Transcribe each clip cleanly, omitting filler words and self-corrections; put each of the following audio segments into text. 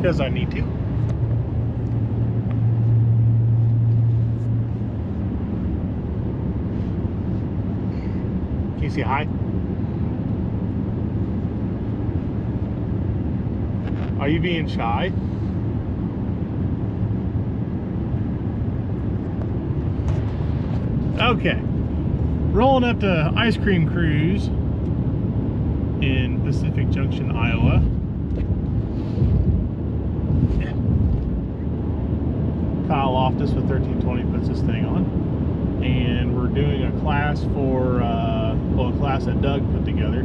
because I need to. Can you say hi? Are you being shy? Okay, rolling up to Ice Cream Cruise in Pacific Junction, Iowa. Kyle Loftus with 1320 puts this thing on, and we're doing a class for well, a class that Doug put together,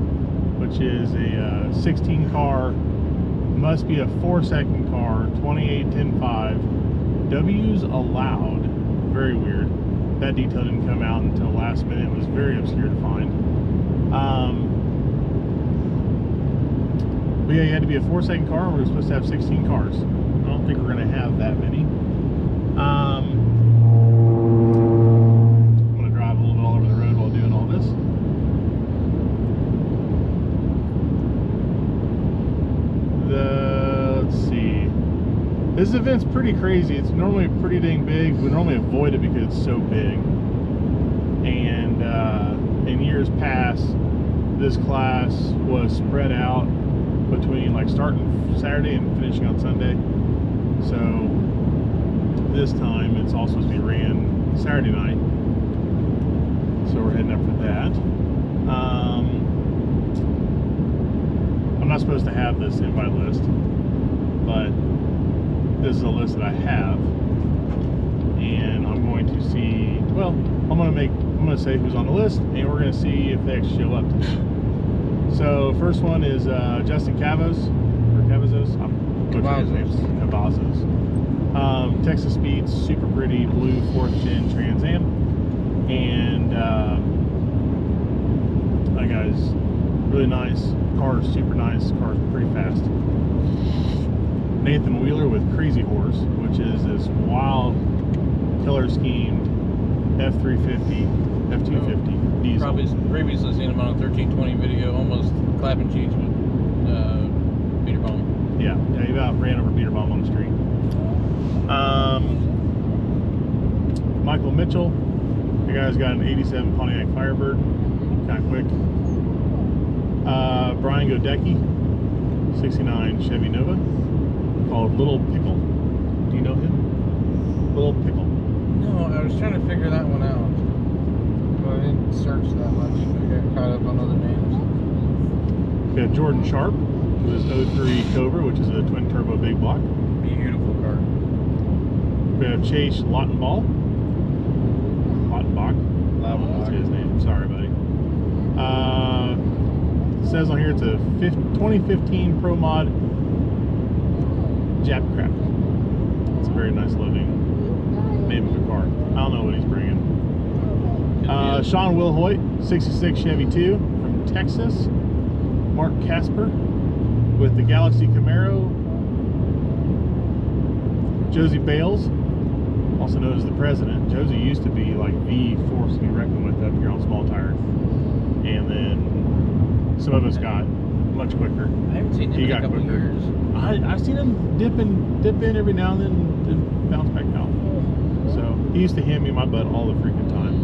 which is a 16 car, must be a 4-second car, 28-10-5, W's allowed. Very weird. That detail didn't come out until last minute. It was very obscure to find. But yeah, you had to be a 4-second car, and we were supposed to have 16 cars. I don't think we're going to have that many. I'm going to drive a little bit all over the road while doing all this. Let's see. This event's pretty crazy. It's normally pretty dang big. We normally avoid it because it's so big. And in years past, this class was spread out between like starting Saturday and finishing on Sunday. So this time it's all supposed to be ran Saturday night. So we're heading up for that. I'm not supposed to have this invite list, but this is a list that I have, and I'm going to see, well, I'm going to say who's on the list, and we're going to see if they actually show up today. So first one is Justin Cavazos, or Cavazos, I'm butchering his name, Cavazos. Texas Speeds, super pretty blue 4th gen Trans Am, and that guy's really nice, car's super nice, car's pretty fast. Nathan Wheeler with Crazy Horse, which is this wild color schemed F350, F250 diesel. Probably previously seen him on a 1320 video, almost clapping cheeks with beater bomb. Yeah, he about ran over beater bomb on the street. Michael Mitchell, the guy's got an 87 Pontiac Firebird, kind of quick. Brian Godecki, 69 Chevy Nova, called Little Pickle. Do you know him? Little Pickle. No, I was trying to figure that one out, but I didn't search that much. I got caught up on other names. We got Jordan Sharp with his 03 Cobra, which is a twin turbo big block. Beautiful car. We have Chase Lautenbach. That's his name. Sorry, buddy. It says on here it's a 2015 Pro Mod Jap Crap. It's a very nice looking name of a car. I don't know what he's bringing. Sean Wilhoit, 66 Chevy 2 from Texas. Mark Casper with the Galaxy Camaro. Josie Bales, also known as the President. Josie used to be like the force to be reckoned with up here on small tire, and then some of us got much quicker. I haven't seen him in a couple of years. I've seen him dip in every now and then and bounce back out. So he used to hand me my butt all the freaking time.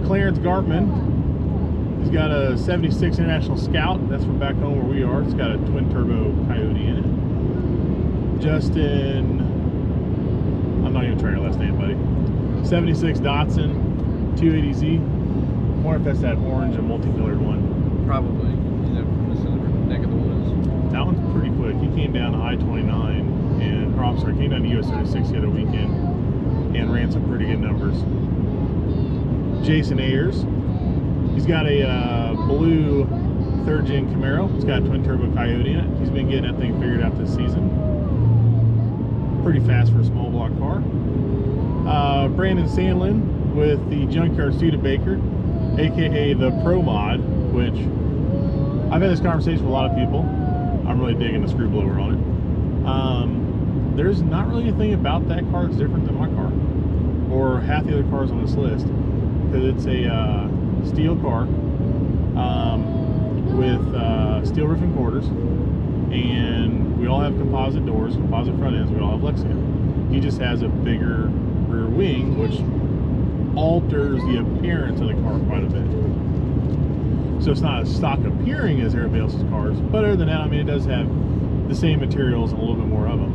Clarence Gartman, he's got a 76 International Scout. That's from back home where we are. It's got a twin turbo Coyote in it. Justin, I'm not even trying your last name, buddy. 76 Datsun 280Z. I wonder if that's that orange and multicolored one. Probably. He's up from this neck of the woods. That one's pretty quick. He came down to I-29 and, or I'm sorry, came down to US 36 the other weekend and ran some pretty good numbers. Jason Ayers, he's got a blue 3rd gen Camaro. It's got a twin turbo Coyote in it. He's been getting that thing figured out this season. Pretty fast for a small block car. Brandon Sandlin with the Junkyard Studebaker, aka the Pro Mod, which I've had this conversation with a lot of people. I'm really digging the screw blower on it. There's not really anything about that car that's different than my car or half the other cars on this list, because it's a steel car with steel roof and quarters, and all have composite doors, composite front ends. We all have Lexia. He just has a bigger rear wing, which alters the appearance of the car quite a bit. So it's not as stock appearing as everybody else's cars, but other than that, I mean, it does have the same materials and a little bit more of them.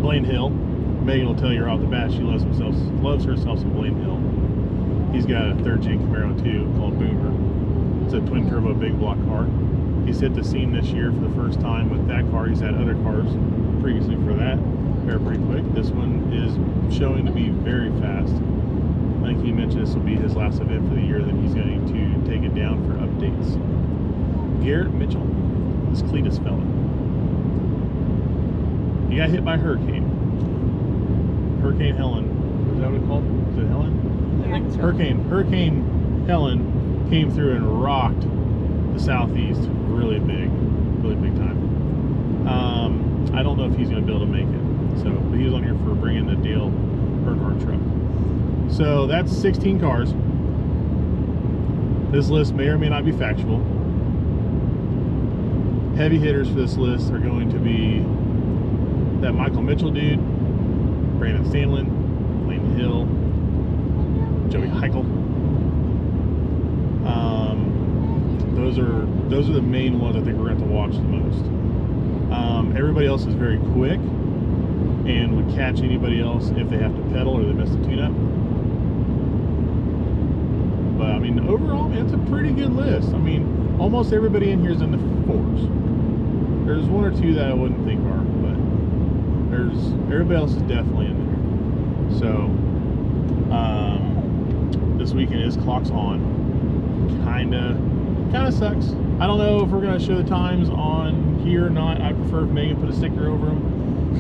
Blaine Hill, Megan will tell you right off the bat, she loves herself some Blaine Hill. He's got a 3rd gen Camaro too called Boomer. It's a twin turbo big block car. He's hit the scene this year for the first time with that car. He's had other cars previously for that. They're pretty quick. This one is showing to be very fast. I think he mentioned this will be his last event for the year, that he's going to take it down for updates. Garrett Mitchell, this Cletus fella. He got hit by Hurricane Helen. Is that what it's called? Is it Helen? I think so. Hurricane Helen came through and rocked the southeast really big time. I don't know if he's going to be able to make it. So, but he was on here for bringing the Dale Earnhardt truck. So that's 16 cars. This list may or may not be factual. Heavy hitters for this list are going to be that Michael Mitchell dude, Brandon Stanlin, Blaine Hill, Joey Heichel. Those are the main ones I think we're going to have to watch the most. Everybody else is very quick and would catch anybody else if they have to pedal or they miss the tune-up. But I mean, overall, man, it's a pretty good list. I mean, almost everybody in here is in the 4s. There's 1 or 2 that I wouldn't think are, but everybody else is definitely in there. So this weekend is clocks on. Kinda sucks. I don't know if we're gonna show the times on here or not. I prefer if Megan put a sticker over them.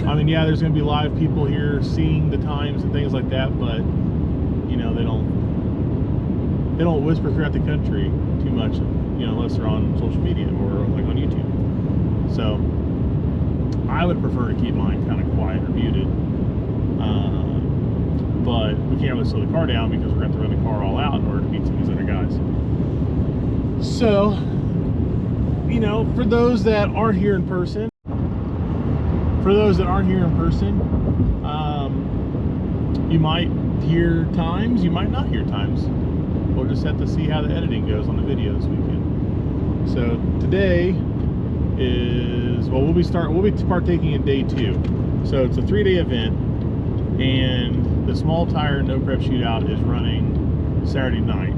I mean, yeah, there's gonna be live people here seeing the times and things like that, but you know, they don't whisper throughout the country too much, you know, unless they're on social media or like on YouTube. So I would prefer to keep mine kind of quiet or muted. But we can't really slow the car down because we're going to have to run the car all out in order to beat some of these other guys. So, you know, for those that aren't here in person, you might hear times, you might not hear times. We'll just have to see how the editing goes on the video this weekend. So today is, well, we'll be partaking in day 2. So it's a 3-day event, and the small tire no prep shootout is running Saturday night.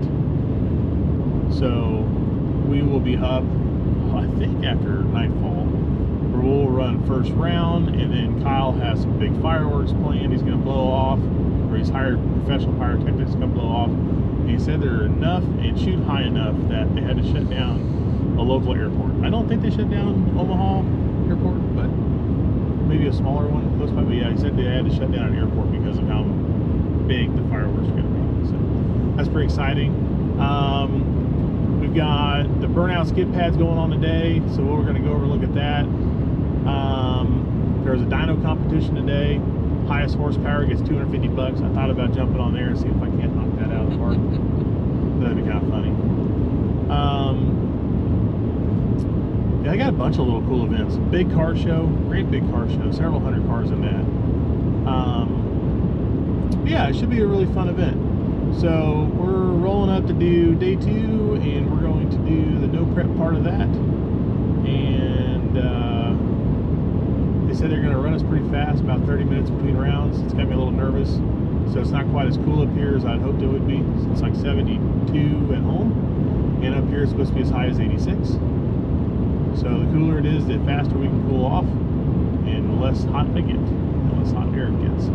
So we will be up, I think, after nightfall, where we'll run first round, and then Kyle has some big fireworks planned. He's going to blow off, or he's hired professional pyrotechnics to come blow off. And he said there are enough and shoot high enough that they had to shut down a local airport. I don't think they shut down Omaha Airport, but maybe a smaller one close by. But yeah, he said they had to shut down an airport because of how big the fireworks are going to be. So that's pretty exciting. We've got the burnout skid pads going on today, so we're going to go over and look at that. There's a dyno competition today. Highest horsepower gets $250. I thought about jumping on there and see if I can't knock that out of the park. That'd be kind of funny. Yeah, I got a bunch of little cool events. Big car show, great big car show, several hundred cars in that. Yeah, it should be a really fun event. So we're rolling up to do day 2, and we're going to do the no prep part of that. And they said they're going to run us pretty fast, about 30 minutes between rounds. It's got me a little nervous. So it's not quite as cool up here as I'd hoped it would be. It's like 72 at home, and up here it's supposed to be as high as 86. So the cooler it is, the faster we can cool off, and the less hot they get, the less hot air it gets.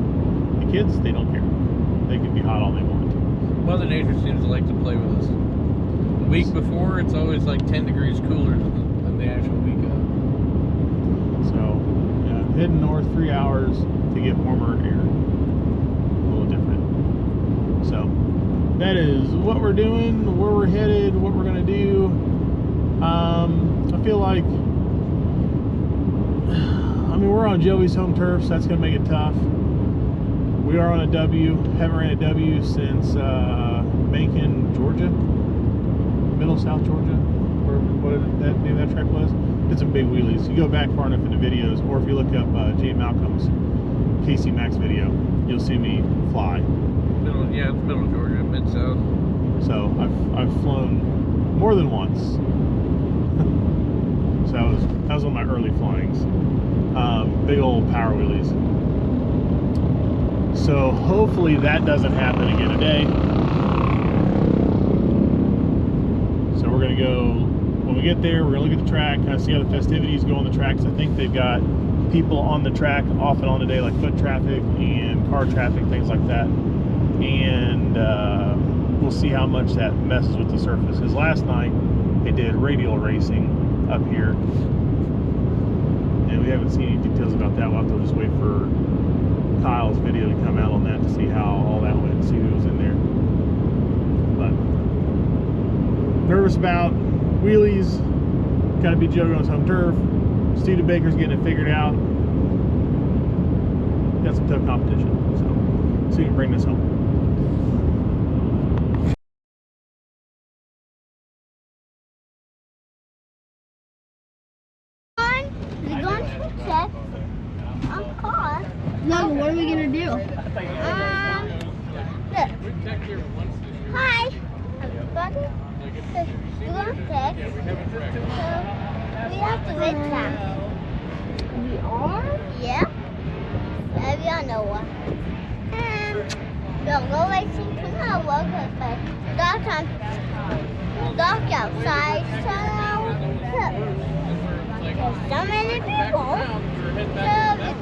The kids, they don't care. They can be hot all they want. Mother Nature seems to like to play with us. The week before, it's always like 10 degrees cooler than the actual week of. So, yeah, heading north 3 hours to get warmer air. A little different. So, that is what we're doing, where we're headed, what we're going to do. I feel like, I mean, we're on Joey's home turf, so that's going to make it tough. We are on a W, haven't ran a W since Macon, Georgia, Middle South Georgia, or what that name of that track was. did some big wheelies. You go back far enough into videos, or if you look up Jay Malcolm's KC Max video, you'll see me fly. Yeah, it's middle Georgia, mid-south. So I've flown more than once. So that was one of my early flyings. Big old power wheelies. So hopefully that doesn't happen again today. So we're gonna go, when we get there, we're gonna look at the track, kind of see how the festivities go on the tracks. I think they've got people on the track off and on today, like foot traffic and car traffic, things like that. And we'll see how much that messes with the surface. Because last night they did radial racing up here, and we haven't seen any details about that. We'll have to just wait for Kyle's video to come out on that to see how all that went and see who was in there. But nervous about wheelies. Gotta be Joe on his home turf. Steve Baker's getting it figured out. Got some tough competition, so see if we can bring this home. We're going to check on car. No, what are we gonna do? Look. Hi, everybody. We're gonna check. So we have to wait now. We are? Yeah. We are no one. And we'll go racing tomorrow because dark outside. So there's so many people. So we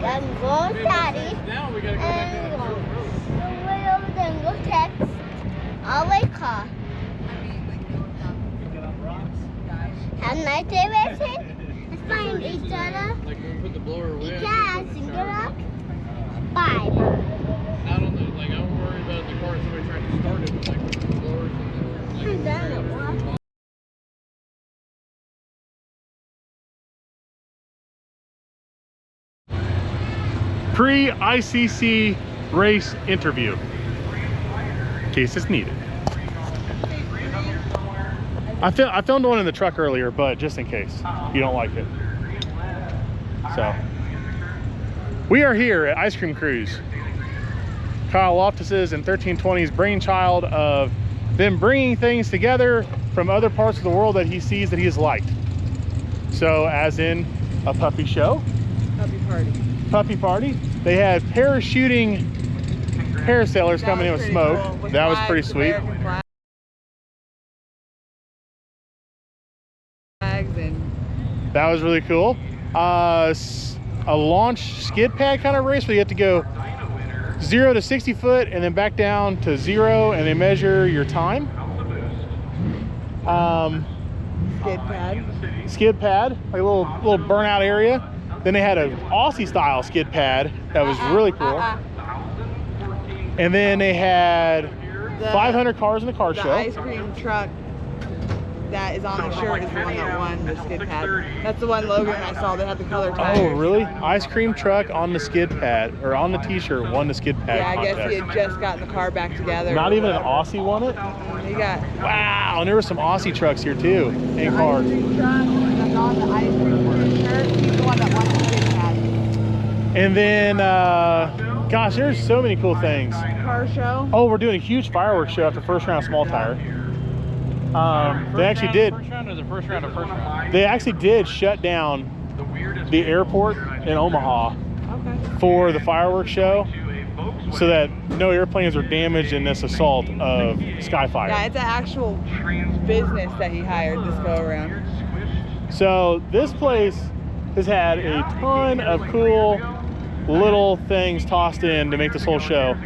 can go study and go way over there and go text our way car. Have a nice day racing. Let's find each other. Like when we put the blower away. Each other and get up. Bye. Not on the, like, I don't worry about the car somebody trying to start it, but like with the blowers and the, like, Pre-ICC race interview, in case it's needed. I filmed one in the truck earlier, but just in case you don't like it. So we are here at Ice Cream Cruise. Kyle Loftus's and 1320's brainchild of them bringing things together from other parts of the world that he sees that he has liked. So as in a puppy show. Puppy party. They had parachuting parasailers coming in with smoke. Cool. That was pretty sweet. That was really cool. A launch skid pad kind of race where you have to go 0 to 60 foot and then back down to 0, and they measure your time. Skid pad, like a little burnout area. Then they had an Aussie style skid pad that was really cool. And then they had 500 cars in the car show. The ice cream truck that is on the shirt is the one that won the skid pad. That's the one Logan and I saw that had the color tires. Oh, really? Ice cream truck on the skid pad, or on the t-shirt, won the skid pad Yeah, I contest. guess he had just gotten the car back together. Not even an Aussie won it? He got... Wow, and there were some Aussie trucks here too, and cars. Ice cream truck that's on the ice cream shirt, he's the one that won the skid pad. And then, gosh, there's so many cool things. Car show. Oh, we're doing a huge fireworks show after first round small tire. They actually did. First round or the first round of first round? They actually did shut down the airport in Omaha for the fireworks show, so that no airplanes were damaged in this assault of Skyfire. Yeah, it's an actual business that he hired this go around. So this place has had a ton of cool little things tossed in to make this whole show.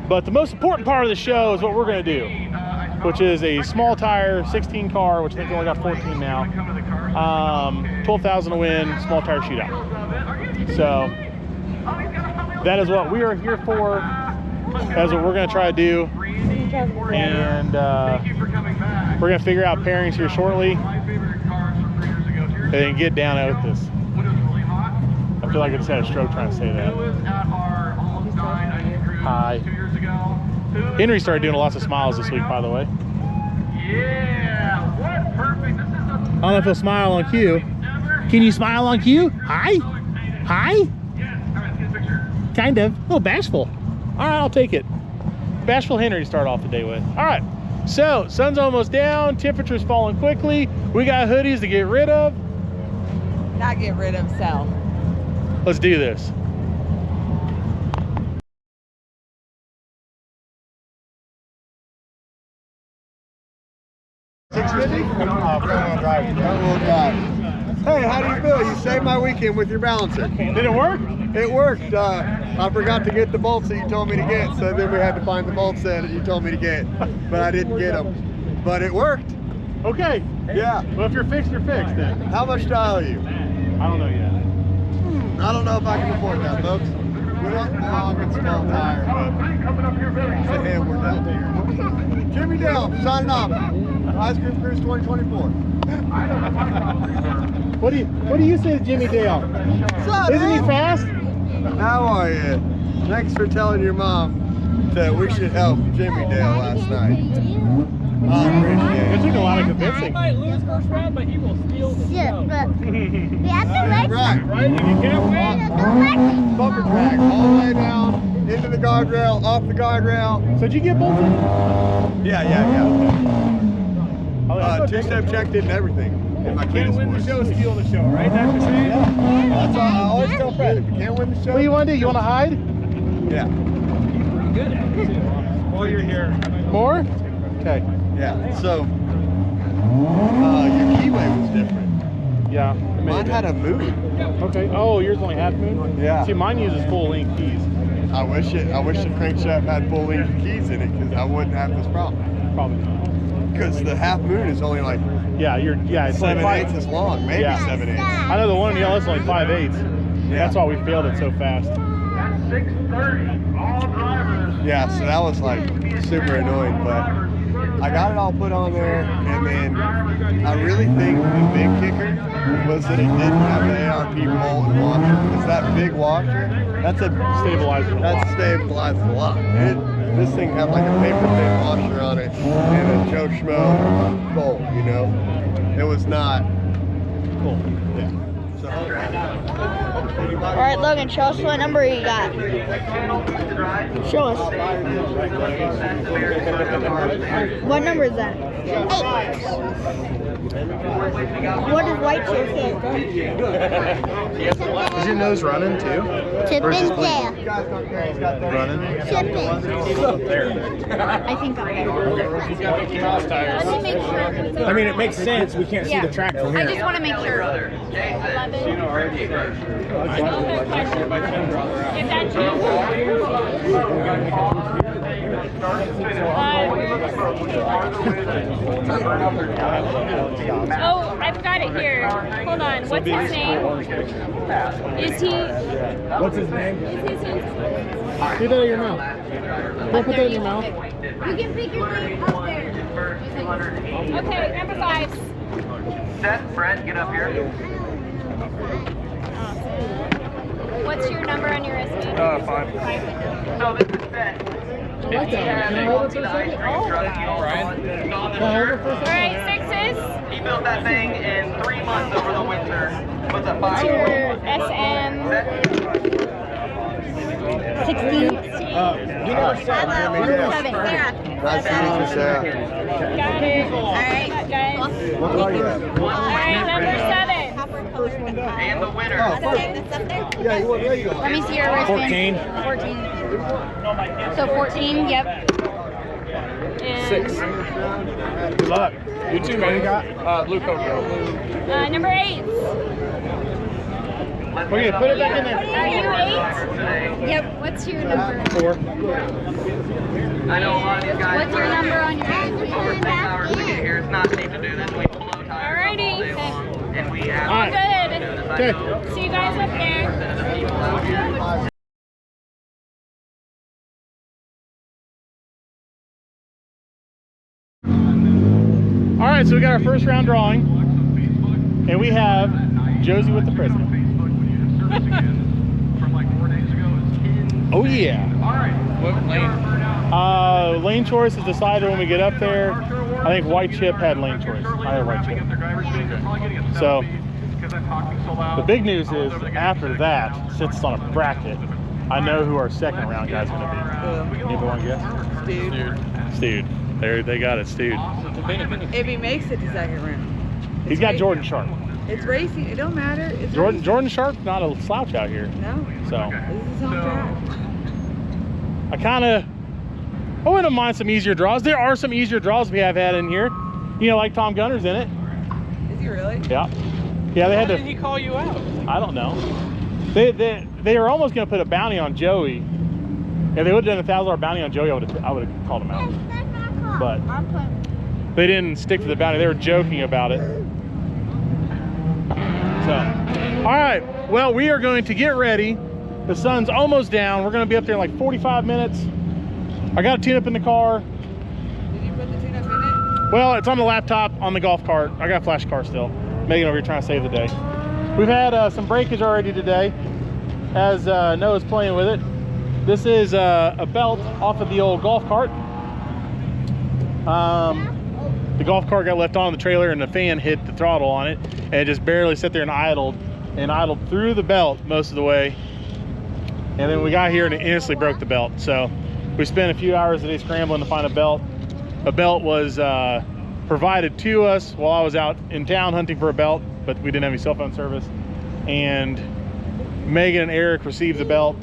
But the most important part of the show is what we're going to do, which is a small tire 16 car, which I think we only got 14 now. 12,000 to win, small tire shootout. So that is what we are here for. That's what we're going to try to do. And we're going to figure out pairings here shortly and then get down out with this. I feel like I just had a stroke trying to say that. Hi. Henry started doing lots of smiles this week, by the way. Yeah, what perfect. This is I don't know if he'll smile on cue. never Can you smile on cue? Hi? Hi? Kind of. A little bashful. All right, I'll take it. Bashful Henry to start off the day with. All right, so sun's almost down. Temperature's falling quickly. We got hoodies to get rid of. Not get rid of, sell. Let's do this. Hey, how do you feel? You saved my weekend with your balancer. Did it work? It worked. I forgot to get the bolts that you told me to get, so then we had to find the bolts that you told me to get, but I didn't get them. But it worked. Okay. Yeah. Well, if you're fixed then. How much do I owe you? I don't know yet. I don't know if I can afford that, folks. We don't belong in small tire, but it's a hand we're down here. Jimmy Dale, signing off. Ice Cream Cruise 2024. What do you say to Jimmy Dale? Isn't he fast? How are you? Thanks for telling your mom that we should help Jimmy Dale last night. I appreciate It it. took a lot of convincing. He might lose first round, but he will steal the Shit, show. but we have to Right. Right? You can't win. Bumper track all the way down, into the guardrail, off the guardrail. So did you get bolted? Yeah. Oh, Two-step checked in and everything. In my Can't kid's win the voice. show, steal the show, right? That's what you're saying? That's all I always tell Fred. If you can't win the show, What do you want to do? You want to hide? yeah. Pretty good at it, too. While you're here. More? Okay. Yeah. So, your keyway was different. Yeah. Mine had a moon. Okay. Oh, yours only half moon? Yeah. See, mine uses full length keys. I wish the crankshaft had full length keys in it because I wouldn't have this problem. Probably not. Because the half moon is only like Yeah, it's like 7/8 as long, maybe Yeah. 7/8. I know the one in yellow is only 5/8. Yeah. That's why we failed it so fast. Yeah, so that was like super annoying, but I got it all put on there, and then I really think the big kicker was that it didn't have the ARP bolt and washer. Because that big washer, that Stabilizer. stabilizes a lot. This thing had like a paper thin washer on it and a Joe Schmo bolt, you know? It was not cool. Yeah. So, All right, Logan, show us what number you got. Show us. What number is that? 8. What does white chip say? Is your nose running too? Chip and Dale. Running? Chip and I think I'm I mean, it makes sense. We can't see the track from I here. just want to make sure. 11. If that's you. Oh, I've got it here. Hold on. What's his name? Is he? What's his name? Is his name? Get that out of your mouth. Don't put that in your mouth. You can pick your name up there. Okay, number 5. Set, Brent, get up here. What's your number on your wristband? 5. So this is set. I like that. Can I hold it for a second? All right, 6s. He built that thing in 3 months over the winter. What's that, What's 5? your SM? 16. Nice to meet you, Sarah. Got it. All right, guys. What are you? All right, number 7. And the winner. Yeah, you want radio. Let me see your wristband. 14. So 14, yep. And 6. Good luck. You too, man. You got Blue Cocoa. number 8. Okay, put it back in there. Are you 8? Yep. What's your number? 4. I know a lot of these guys. What's your number on your Over 6 hours to get here. It's not cheap to do this. We blow tires all day Alrighty. long, and we All have good. Okay. See you guys up there. All right, so we got our first round drawing, and we have Josie with the president. Oh yeah. What lane? Lane choice is decided when we get up there. I think White Chip had lane choice. I had White Chip. So The big news is after that, since it's on a bracket, I know who our second round guy's going to be. Anybody want to guess? Stewed. There, they got it, Stewed. If he makes it to second round. He's got Jordan Sharp. It's racing. It don't matter. It's Jordan Sharp's not a slouch out here. No. So. This is on track. I wouldn't mind some easier draws. There are some easier draws we have had in here. You know, like Tom Gunner's in it. Is he really? Yeah. Yeah, they had to. Why did he call you out? I don't know. They were almost going to put a bounty on Joey. If they would have done a $1,000 bounty on Joey, I would have called him out. But they didn't stick to the bounty. They were joking about it. So, all right. Well, we are going to get ready. The sun's almost down. We're going to be up there in like 45 minutes. I got a tune-up in the car. Did you put the tune-up in it? Well, it's on the laptop on the golf cart. I got a flash car still. Megan over here trying to save the day. We've had some breakage already today as Noah's playing with it. This is a belt off of the old golf cart. The golf cart got left on the trailer and the fan hit the throttle on it and it just barely sat there and idled through the belt most of the way. And then we got here and it instantly broke the belt. So we spent a few hours today scrambling to find a belt. A belt was provided to us while I was out in town hunting for a belt, but we didn't have any cell phone service. And Megan and Eric received the belt.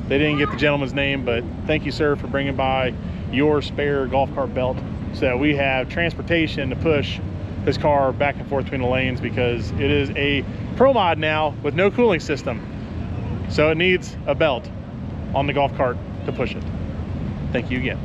They didn't get the gentleman's name, but thank you, sir, for bringing by your spare golf cart belt so we have transportation to push this car back and forth between the lanes, because it is a pro mod now with no cooling system. So it needs a belt on the golf cart to push it. Thank you again.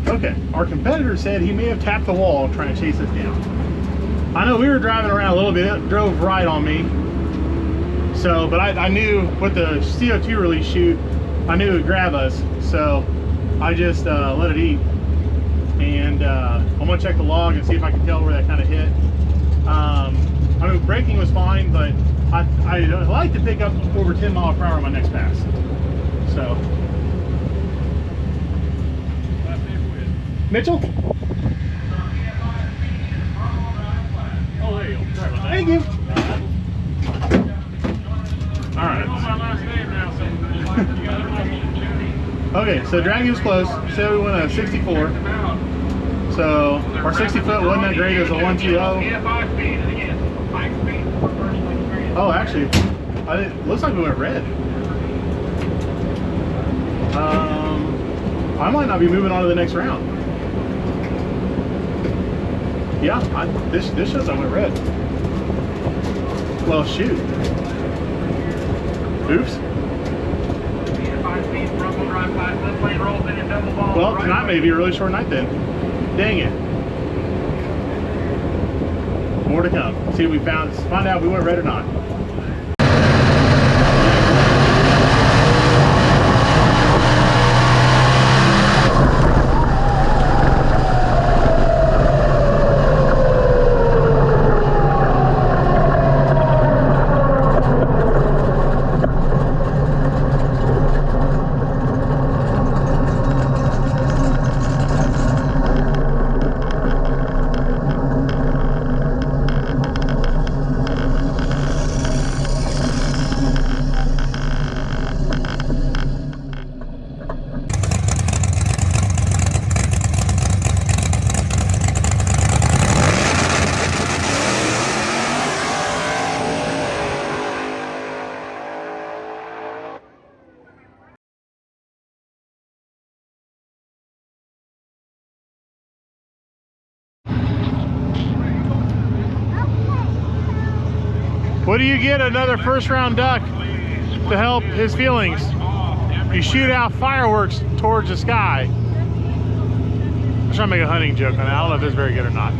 Okay, our competitor said he may have tapped the wall trying to chase us down. I know we were driving around a little bit, it drove right on me. So, but I knew with the CO2 release chute, I knew it would grab us. So I just let it eat. And I'm gonna check the log and see if I can tell where that kind of hit. I mean, braking was fine, but I like to pick up over 10 miles per hour on my next pass. So. Mitchell? Oh, there you go. Sorry about that. Thank you. All right. Okay, so dragging was close. Said we went a 64. So our 60 foot wasn't that great. It was a 120. Oh, actually, it looks like we went red. I might not be moving on to the next round. Yeah, this shows I went red. Well, shoot. Oops. Well, tonight may be a really short night then. Dang it. More to come. See if we find out if we went red or not. What do you get another first round duck to help his feelings? You shoot out fireworks towards the sky. I'm trying to make a hunting joke on it. I don't know if it's very good or not.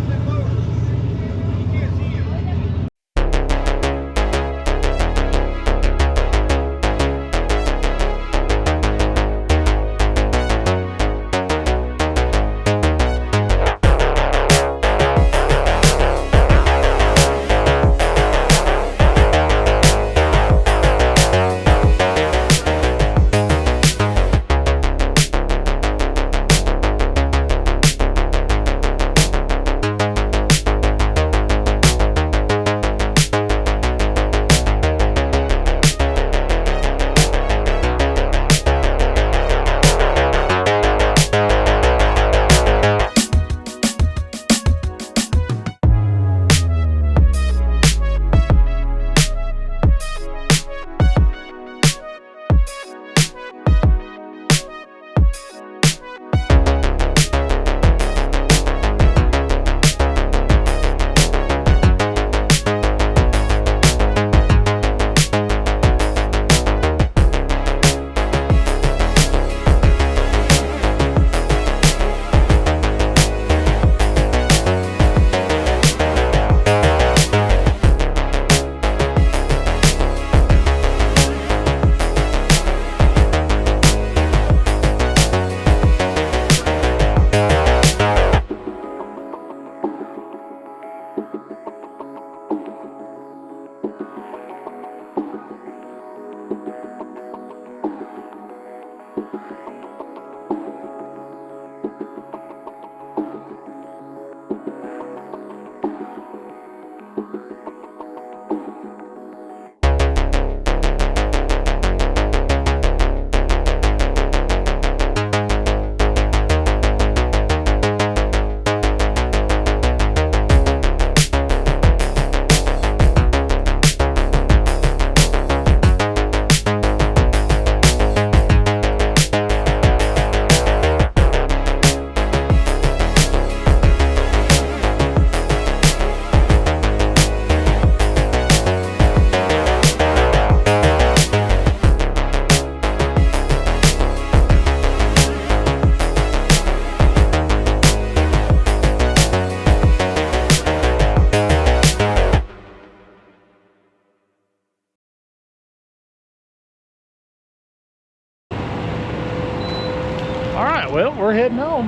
All right, well, we're heading home.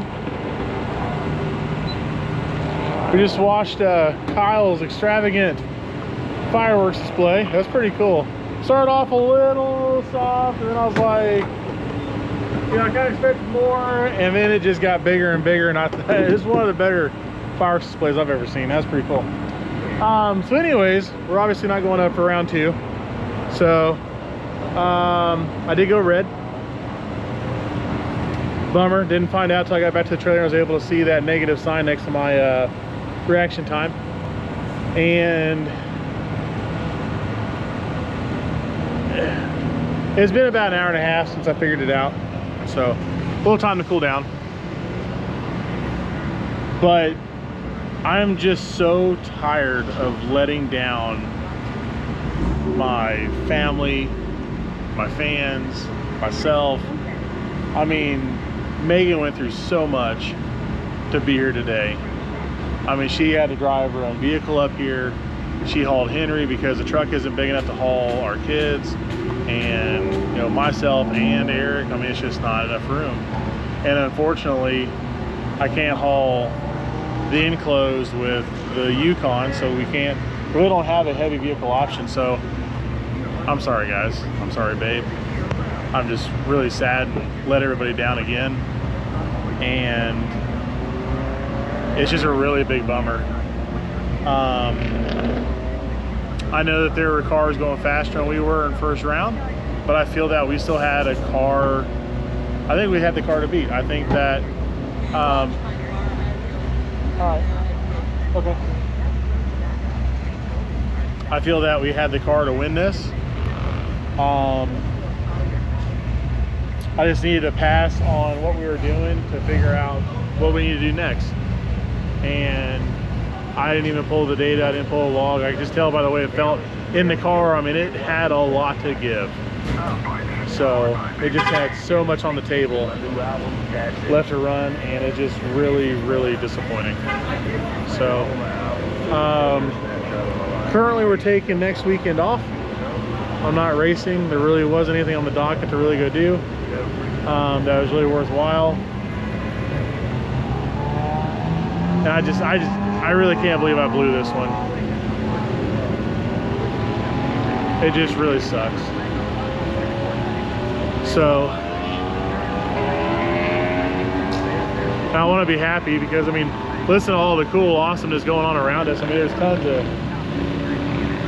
We just watched Kyle's extravagant fireworks display. That's pretty cool. Started off a little soft, and then I was like, you know, I kind of expected more, and then it just got bigger and bigger, and it's one of the better fireworks displays I've ever seen. That's pretty cool. So anyways, we're obviously not going up for round 2. So I did go red. Bummer, didn't find out till I got back to the trailer. I was able to see that negative sign next to my reaction time. And it's been about an hour and a half since I figured it out. So a little time to cool down. But I'm just so tired of letting down my family, my fans, myself. I mean, Megan went through so much to be here today. I mean, she had to drive her own vehicle up here. She hauled Henry because the truck isn't big enough to haul our kids, and you know, myself and Eric. I mean, it's just not enough room. And unfortunately, I can't haul the enclosed with the Yukon, so we really don't have a heavy vehicle option. So I'm sorry, guys. I'm sorry, babe. I'm just really sad and let everybody down again, and it's just a really big bummer. I know that there were cars going faster than we were in first round, but I feel that we still had a car. I think we had the car to beat. I think that all right, okay, I feel that we had the car to win this. I just needed to pass on what we were doing to figure out what we need to do next. And I didn't even pull the data, I didn't pull a log. I could just tell by the way it felt in the car, I mean, it had a lot to give. So it just had so much on the table left to run, and it just really, really disappointing. So currently we're taking next weekend off. I'm not racing. There really wasn't anything on the docket to really go do that was really worthwhile. And I really can't believe I blew this one. It just really sucks. So I want to be happy because, I mean, listen to all the cool awesomeness going on around us. I mean,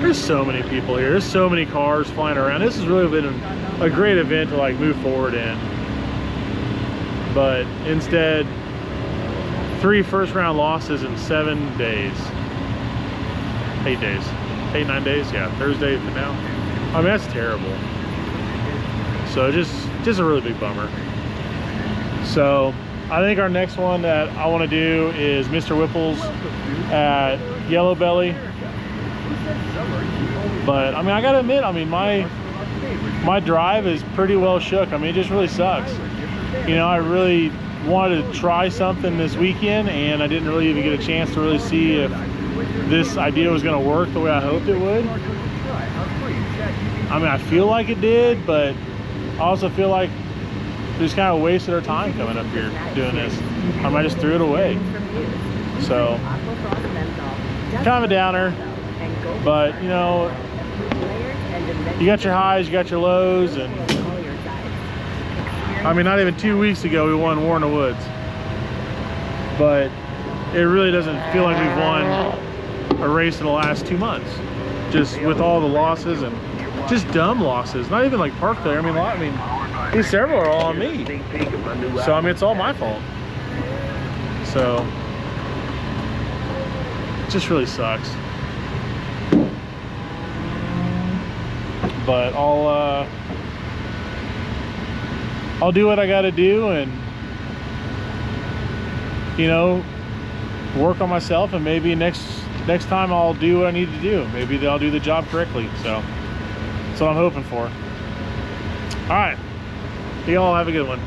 there's so many people here. There's so many cars flying around. This has really been a great event to like move forward in. But instead, 3 first-round losses in 7 days. 8 days. 8, 9 days? Yeah, Thursday to now. I mean, that's terrible. So just a really big bummer. So I think our next one that I want to do is Mr. Whipple's at Yellow Belly. But I mean, I gotta admit, I mean, my drive is pretty well shook. I mean, it just really sucks. You know, I really wanted to try something this weekend, and I didn't really even get a chance to really see if this idea was going to work the way I hoped it would. I mean, I feel like it did, but I also feel like we just kind of wasted our time coming up here doing this. I might just threw it away. So, kind of a downer, but you know, you got your highs, you got your lows, and I mean, not even 2 weeks ago we won War in the Woods, but it really doesn't feel like we've won a race in the last 2 months, just with all the losses and just dumb losses. Not even like park failure. I mean, these several are all on me. So I mean, it's all my fault. So it just really sucks. But I'll do what I got to do, and you know, work on myself, and maybe next time I'll do what I need to do. Maybe I'll do the job correctly. So that's what I'm hoping for. All right, y'all have a good one.